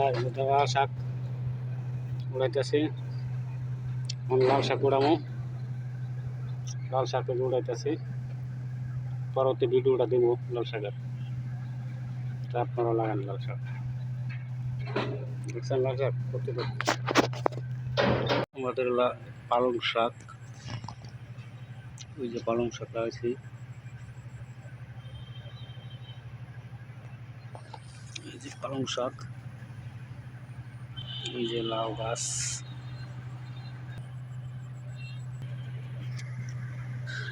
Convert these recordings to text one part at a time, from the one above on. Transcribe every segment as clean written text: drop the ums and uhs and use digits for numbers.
লাল শাক উড়াইতেছি। লাল শাক উড়ামো, লাল শাক উড়াইতেছি। পরবর্তী ভিডিওটা দিব লাল শাকের, আপনারা লাগান লাল শাক। দেখছেন লাল শাক করতে আমাদের পালং শাক, ওই যে পালং শাক লাগাইছি, এই যে পালং শাক, এই যে লাউ গাছ,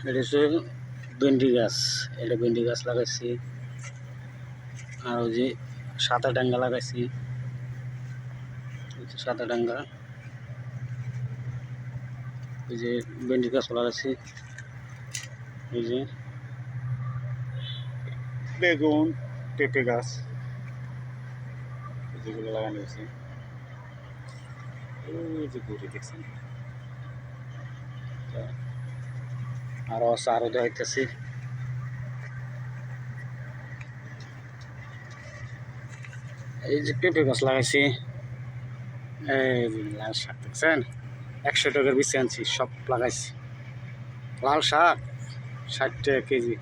এটা হচ্ছে ভেন্ডি গাছ, এটা ভেন্ডি গাছ লাগাইছি। আর ওই যে সাদা ডাঙ্গা লাগাইছি, সাদা ডাঙ্গা, ওই যে ভেন্ডি গাছ লাগাইছি, এই যে বেগুন পেঁপে গাছ যেগুলো লাগানো হয়েছে। ওই যে ঘুরে দেখছেন, আরো আছে, আরো দেখাইতেছি। এই যে পেঁপে গাছ লাগাইছি, এই যে লাল শাক দেখছেন, 100 টাকার বেশি আনছি, সব লাগাইছি। লাল শাক 60 টাকা কেজি,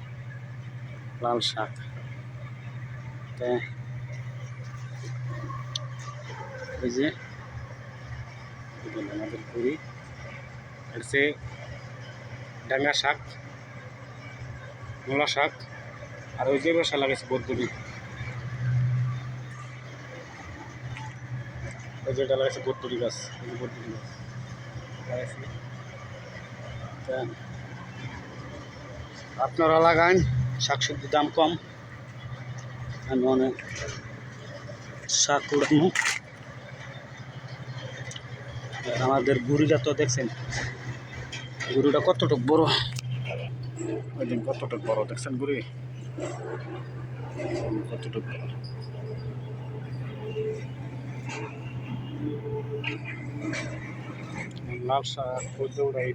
লাল শাক। এই যে আমাদের পুরি হচ্ছে ডাঙ্গা শাক, মূলা শাক, আর ওই যে বাসা লাগাইছে বদ্যুরি, ওই যেটা লাগাইছে বদ্যুরি গাছ, ওই যে বদ্যুরি গাছ লাগাইছি। আপনারা লাগান, শাকসবজির দাম কম। আমি অনেক শাক উড়ানো। আমাদের গুড়িটা তো দেখছেন, গুড়িটা কতটুক বড়, ওই দিন কতটুক বড় দেখছেন গুড়ি, কতটুক বড়। লাল শাক উড়াই,